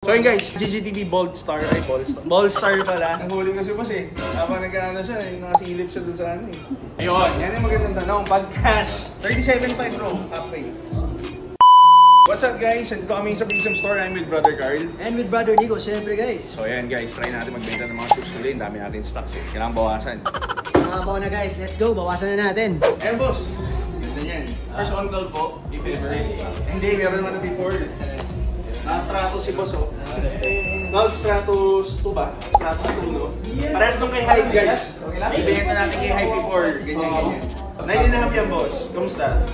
So yun guys, GGTV Bold Star, ay Bold Star pala. Nahuli ko si boss eh. Habang nagkaano siya, nakasilip siya doon sa ano eh. Ayun, yan yung magandang tanong. Pag cash, 37.5 bro, halfway. What's up guys? Nandito kami sa Prism Store. I'm with Brother Carl. And with Brother Nico, syempre guys. So yan guys, try natin magbenta ng mga shoes today. Dami natin stocks eh. Kailangan bawasan. Mga na guys, let's go. Bawasan na natin. Eh boss, ganda yan. First on cloud po, if ever. Hindi, meron naman na before. Naka-Stratos si boss oh. Cloud Stratos 2 ba? Stratos 2 no? Parehas nung kay Hype guys. Ibigyan natin kay Hype before. Ganyan. 9.5 yan boss. Kamusta?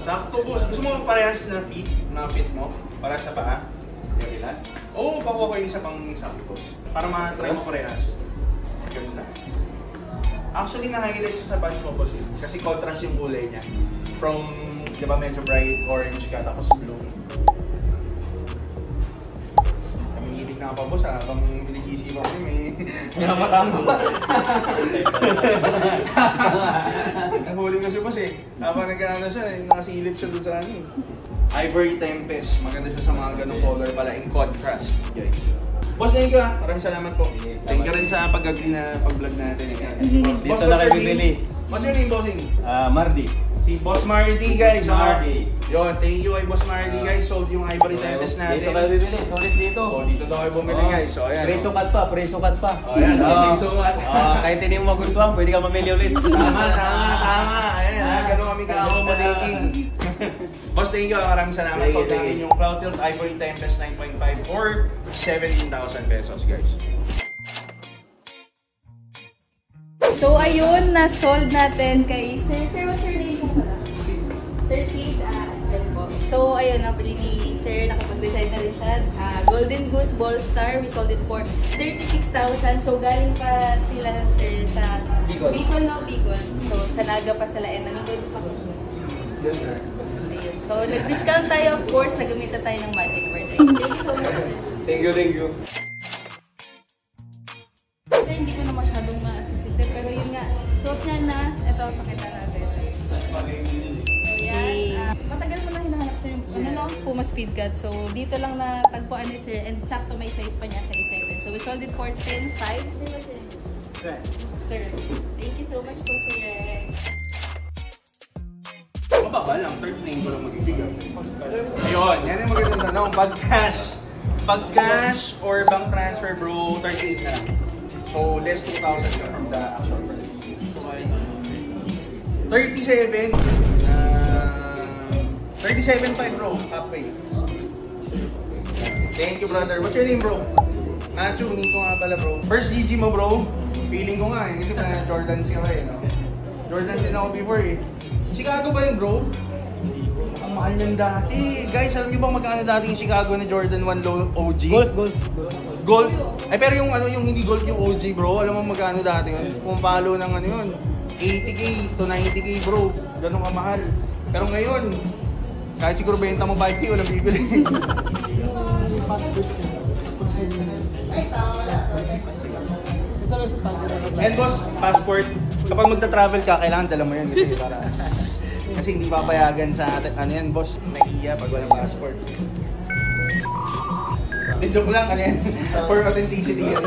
Sakto boss. Gusto mo parehas na fit? Na fit mo? Parehas sa paa? Oo, pakuha ko yung isa pang sabi boss. Para ma-try mo parehas. Ganda. Actually, na-highlight siya sa bunch mo boss eh. Kasi contrast yung kulay niya. From, di ba medyo bright orange ka tapos blue. Na pa boss habang pinag-iisipan ko may namatama pa. Nahuli ko si boss eh. Habang nagkaano siya, nakasilip siya doon sa ano eh. Ivory Tempest. Maganda siya sa mga ganong color pala in contrast. Guys. Boss, thank you ah. Maraming salamat po. Thank you rin sa pag-agree na pag-vlog natin. Dito na kayo bibili. What's your name, bossing? Mardi. Si Boss Mardi guys. Mardi. Yun, thank you kay Boss Mardi guys. Sold yung Ivory Tempest natin. Dito kayo bibili, solid dito. Oh, dito daw kayo bumili guys. So ayan. Preso cut pa, preso cut pa. Oh, ayan, preso cut. Kahit hindi mo magustuhan, pwede ka mamili ulit. Tama. Ayan, ganun kami ka-accommodating. Boss, thank you. Maraming salamat. Sold natin yung Cloud Tilt Ivory Tempest 9.5 or 17,000 pesos guys. So ayun, na-sold natin kay Sir. Sir, what's your name po pala? Sir Sid. Yan po. So ayun, napili ni Sir, nakapag-design na rin siya. Golden Goose Ball Star, we sold it for 36,000. So galing pa sila Sir sa Bicol, no? Bicol. So sa Naga pa sila, and nanonood pa po. Yes sir. Ayun. So nag-discount tayo, of course, nagamitan tayo ng magic word. Thank you so much Sir. Thank you. Sir, hindi ko na masyadong ma-assist pero yun nga, suot niya na, ito, pakita natin. So yan, matagal mo na hinahanap sir yung Puma Speed Cut. So dito lang natagpuan ni sir, and sakto may size pa niya, size 7. So we sold it for 10.5. Sir, what's it? Sir, thank you so much po sir. Mababa lang, third name ko lang magigigam. Ayun, yan yung magandang tanong. Pag cash or bank transfer bro, 38 na lang. So less 2,000 from the actual price. 37. 37.5 bro, halfway. Thank you brother. What's your name bro? Nacho, Nico nga pala bro. First GG mo bro. Feeling ko nga eh, kasi na Jordan siya eh, no? Jordan sin ako before eh. Chicago ba yun bro? Ang mahal niyan dati. Guys, alam niyo ba magkano dati yung Chicago na Jordan 1 low OG? Golf? Ay pero yung ano, yung hindi golf yung OG bro, alam mo magkano dati yun? Pumapalo ng ano yun, 80k to 90k bro, ganun kamahal. Pero ngayon, kahit siguro benta mo 5k, walang bibili. And boss, passport, kapag magta-travel ka, kailangan dala mo yan kasi hindi papayagan sa ano yan boss, nahihiya pag walang passport. Joke lang, ano yan? For authenticity yan.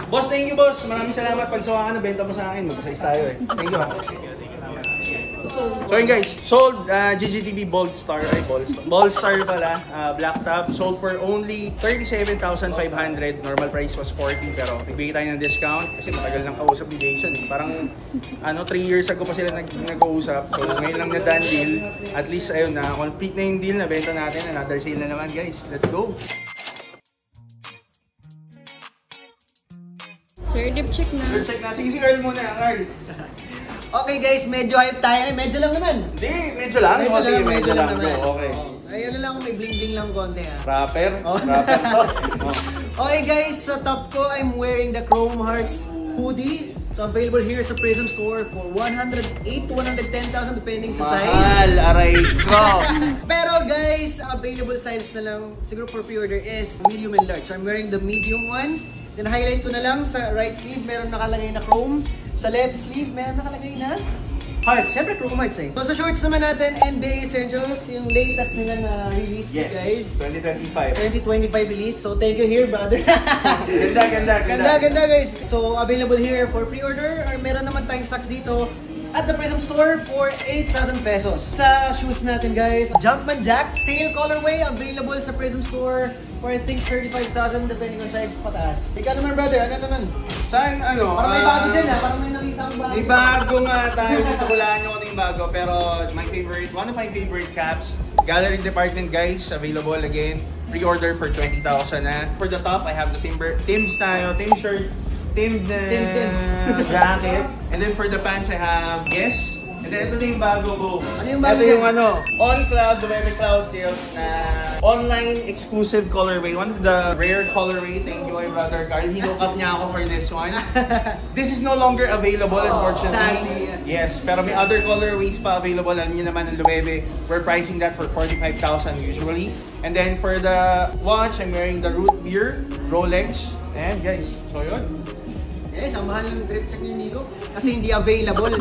Boss, thank you boss. Maraming salamat. Pag suwa ka na, benta mo sa akin. Mag-size tayo eh. Thank you ha. So yun guys, sold GGTV Bold Star, ay Bold Star pala, black top, sold for only 37,500. Normal price was 40 pero nagbigay tayo ng discount kasi matagal nang kausap ni Jason eh. Parang ano, 3 years ago pa sila nag-uusap. So ngayon lang na done deal. At least ayun na, complete na yung deal, na benta natin. Another sale na naman guys. Let's go! Sir, dip check na. Dip check na. Sige, Carl muna, Carl. Okay guys, medyo hype tayo. Medyo lang naman. Hindi, medyo lang. Medyo lang. Okay. Ay, ano lang, may bling-bling lang konti ha. Rapper? Rapper to. Okay guys, sa top ko, I'm wearing the Chrome Hearts hoodie. So available here sa Prism Store for 108 to 110,000 depending sa size. Mahal, aray ko! Pero guys, available size na lang, siguro for pre-order is medium and large. So I'm wearing the medium one. Then highlight ko na lang sa right sleeve, meron nakalagay na chrome. Sa left sleeve, meron nakalagay na Hearts. Siyempre, Chrome Hearts eh. So sa shorts naman natin, NBA Essentials, yung latest nila na release, guys. 2025. 2025 release. So thank you here, brother. Ganda guys. So available here for pre-order or meron naman tayong stocks dito at the Prism Store for 8,000 pesos. Sa shoes natin guys, Jumpman Jack, sale colorway available sa Prism Store for I think 35,000 depending on size pataas. Ikaw naman brother, ano naman? Saan ano? Parang may bago dyan ha, parang may nakita ang bago. May bago nga tayo. Dito kulaan nyo kung yung bago. Pero one of my favorite caps, Gallery Department guys, available again. Pre-order for 20,000 na. For the top, I have the Tim's tayo, Tim shirt, Tim jacket. And then for the pants, I have Yes. And then ito yung bago ko. Ano yung bago? Ito yung On Cloud, Duwebe Cloud Tails na online exclusive colorway. One of the rare colorway. Thank you, my brother Carl. Hinook up niya ako for this one. This is no longer available, unfortunately. Sadly. Yes, pero may other colorways pa available. Alam niyo naman ang Duwebe. We're pricing that for 45,000 usually. And then for the watch, I'm wearing the Root Beer Rolex. And guys, so yun. Yes, ang mahal yung drip check ni Nico kasi hindi available.